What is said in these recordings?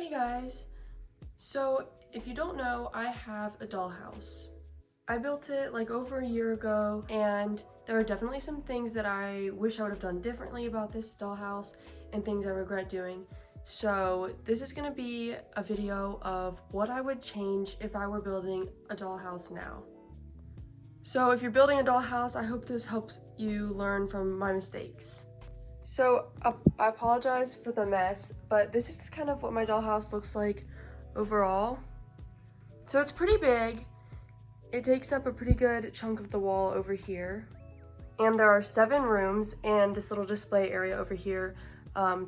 Hey guys! So if you don't know, I have a dollhouse. I built it like over a year ago, and there are definitely some things that I wish I would have done differently about this dollhouse and things I regret doing. So this is gonna be a video of what I would change if I were building a dollhouse now. So if you're building a dollhouse, I hope this helps you learn from my mistakes. So I apologize for the mess, but this is kind of what my dollhouse looks like overall. So it's pretty big. It takes up a pretty good chunk of the wall over here. And there are 7 rooms and this little display area over here.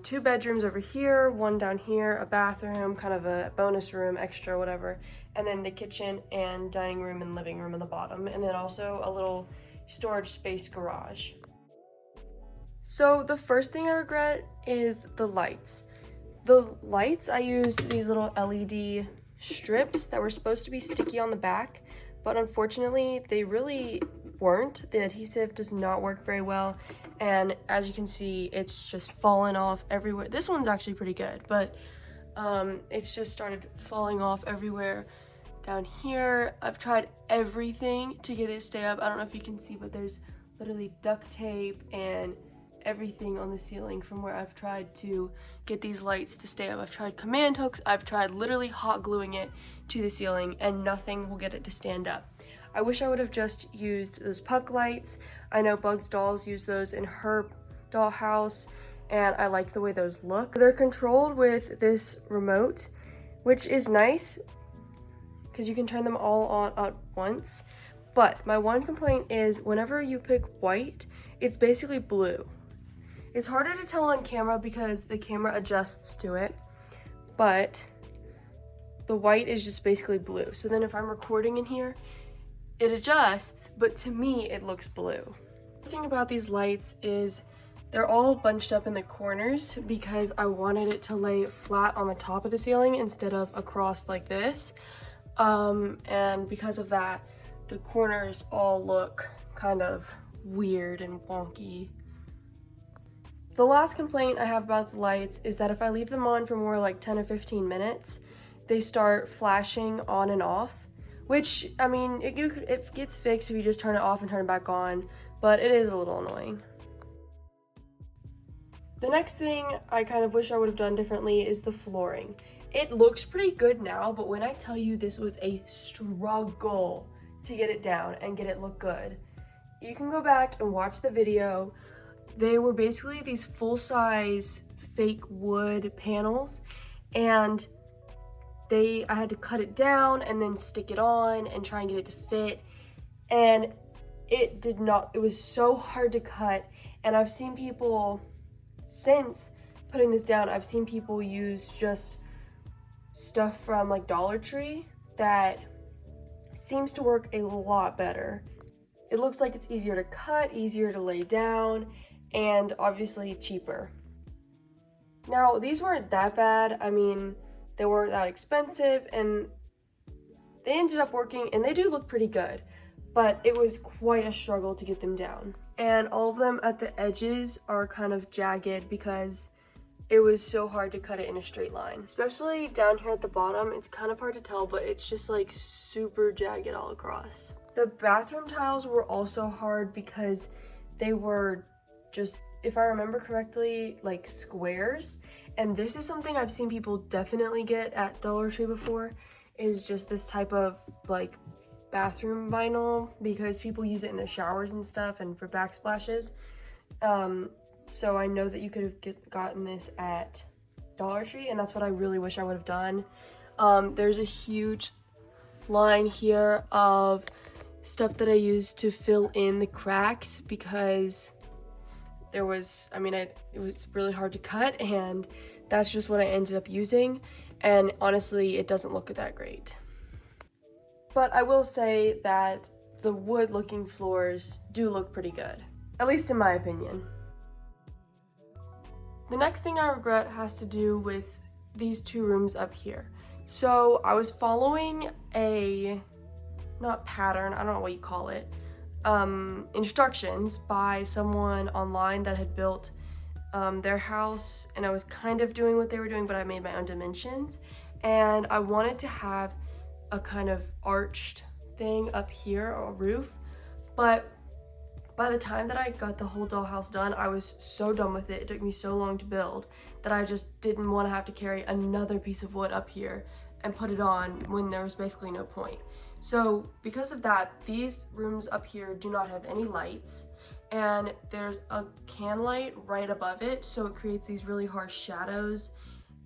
2 bedrooms over here, 1 down here, a bathroom, kind of a bonus room, extra, whatever. And then the kitchen and dining room and living room on the bottom. And then also a little storage space garage. So the first thing I regret is the lights. The lights, I used these little LED strips that were supposed to be sticky on the back, but unfortunately they really weren't. The adhesive does not work very well, and as you can see, it's just fallen off everywhere. This one's actually pretty good, but it's just started falling off everywhere. Down here, I've tried everything to get it to stay up. I don't know if you can see, but there's literally duct tape and everything on the ceiling from where I've tried to get these lights to stay up. I've tried command hooks, I've tried literally hot gluing it to the ceiling, and nothing will get it to stand up. I wish I would have just used those puck lights. I know Bugs Dolls used those in her dollhouse, and I like the way those look. They're controlled with this remote, which is nice because you can turn them all on at once. But my one complaint is whenever you pick white, it's basically blue. It's harder to tell on camera because the camera adjusts to it, but the white is just basically blue. So then if I'm recording in here, it adjusts, but to me, it looks blue. The thing about these lights is they're all bunched up in the corners because I wanted it to lay flat on the top of the ceiling instead of across like this. And because of that, the corners all look kind of weird and wonky. The last complaint I have about the lights is that if I leave them on for more like 10 or 15 minutes, they start flashing on and off, which, I mean, it gets fixed if you just turn it off and turn it back on, but it is a little annoying. The next thing I kind of wish I would have done differently is the flooring. It looks pretty good now, but when I tell you this was a struggle to get it down and get it look good, you can go back and watch the video. They were basically these full-size fake wood panels, and I had to cut it down and then stick it on and try and get it to fit, and it was so hard to cut. And I've seen people, since putting this down, I've seen people use just stuff from like Dollar Tree that seems to work a lot better. It looks like it's easier to cut, easier to lay down, and obviously cheaper. Now, these weren't that bad. I mean, they weren't that expensive, and they ended up working, and they do look pretty good, but it was quite a struggle to get them down. And all of them at the edges are kind of jagged because it was so hard to cut it in a straight line. Especially down here at the bottom, it's kind of hard to tell, but it's just like super jagged all across. The bathroom tiles were also hard because they were just, if I remember correctly, like squares. And this is something I've seen people definitely get at Dollar Tree before, is just this type of like bathroom vinyl, because people use it in their showers and stuff and for backsplashes. So I know that you could have gotten this at Dollar Tree, and that's what I really wish I would have done. There's a huge line here of stuff that I used to fill in the cracks because it was really hard to cut, and that's just what I ended up using, and honestly, it doesn't look that great. But I will say that the wood looking floors do look pretty good, at least in my opinion. The next thing I regret has to do with these 2 rooms up here. So I was following not pattern, I don't know what you call it, instructions by someone online that had built their house, and I was kind of doing what they were doing, but I made my own dimensions. And I wanted to have a kind of arched thing up here, or a roof, but by the time that I got the whole dollhouse done, I was so done with it. It took me so long to build that I just didn't want to have to carry another piece of wood up here and put it on when there was basically no point. So because of that, these rooms up here do not have any lights, and there's a can light right above it, so it creates these really harsh shadows,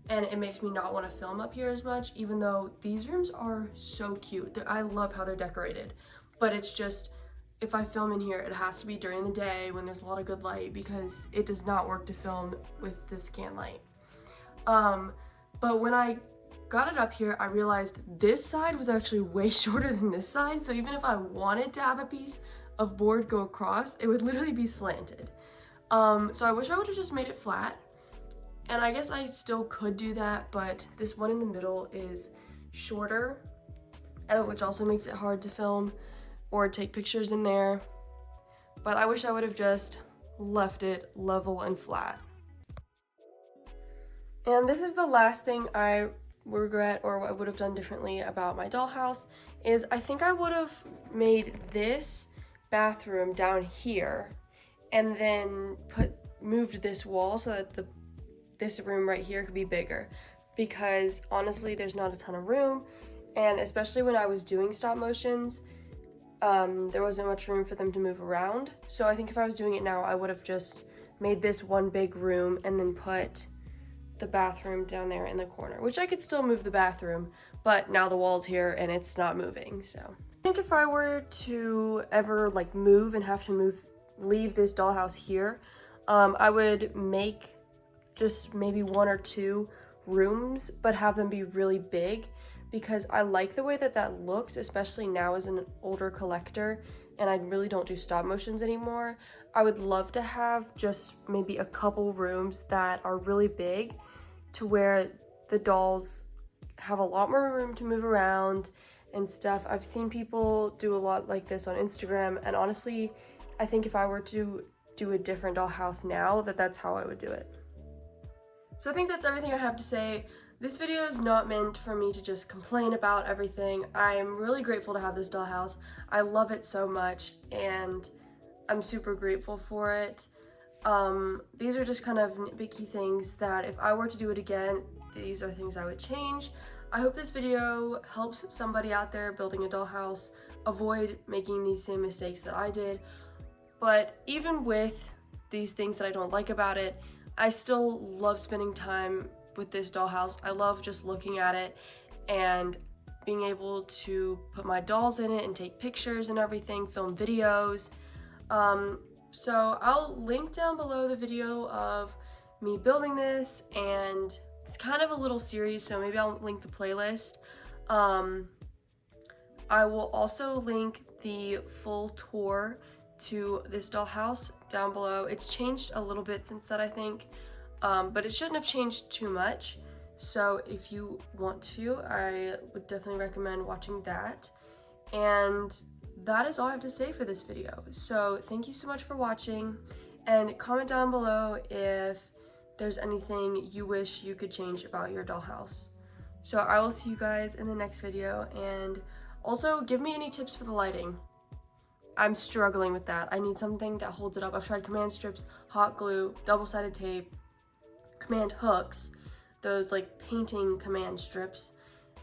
and it makes me not want to film up here as much, even though these rooms are so cute. I love how they're decorated, but it's just, if I film in here, it has to be during the day when there's a lot of good light, because it does not work to film with this can light. But when I got it up here, I realized this side was actually way shorter than this side, so even if I wanted to have a piece of board go across, it would literally be slanted. So I wish I would have just made it flat, and I guess I still could do that, but this one in the middle is shorter, and which also makes it hard to film or take pictures in there. But I wish I would have just left it level and flat. And this is the last thing I regret, or what I would have done differently about my dollhouse, is I think I would have made this bathroom down here and then moved this wall so that this room right here could be bigger, because honestly there's not a ton of room, and especially when I was doing stop motions, there wasn't much room for them to move around. So I think if I was doing it now, I would have just made this one big room and then put the bathroom down there in the corner, which I could still move the bathroom, but now the wall's here and it's not moving. So I think if I were to ever like move and have to leave this dollhouse here, I would make just maybe 1 or 2 rooms, but have them be really big, because I like the way that that looks, especially now as an older collector and I really don't do stop motions anymore. I would love to have just maybe a couple rooms that are really big, to where the dolls have a lot more room to move around and stuff. I've seen people do a lot like this on Instagram, and honestly, I think if I were to do a different dollhouse now, that's how I would do it. So I think that's everything I have to say. This video is not meant for me to just complain about everything. I'm really grateful to have this dollhouse. I love it so much, and I'm super grateful for it. These are just kind of nitpicky things that if I were to do it again, these are things I would change. I hope this video helps somebody out there building a dollhouse avoid making these same mistakes that I did. But even with these things that I don't like about it, I still love spending time with this dollhouse. I love just looking at it and being able to put my dolls in it and take pictures and everything, film videos. So I'll link down below the video of me building this, and it's kind of a little series, so maybe I'll link the playlist. I will also link the full tour to this dollhouse down below. It's changed a little bit since that, I think, but it shouldn't have changed too much. So if you want to, I would definitely recommend watching that. And that is all I have to say for this video. So thank you so much for watching, and comment down below if there's anything you wish you could change about your dollhouse. So I will see you guys in the next video, and also give me any tips for the lighting. I'm struggling with that. I need something that holds it up. I've tried command strips, hot glue, double-sided tape, command hooks, those like painting command strips.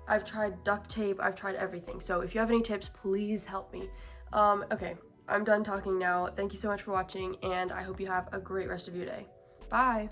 I've tried duct tape, I've tried everything. So if you have any tips, please help me. Okay, I'm done talking now. Thank you so much for watching, and I hope you have a great rest of your day. Bye.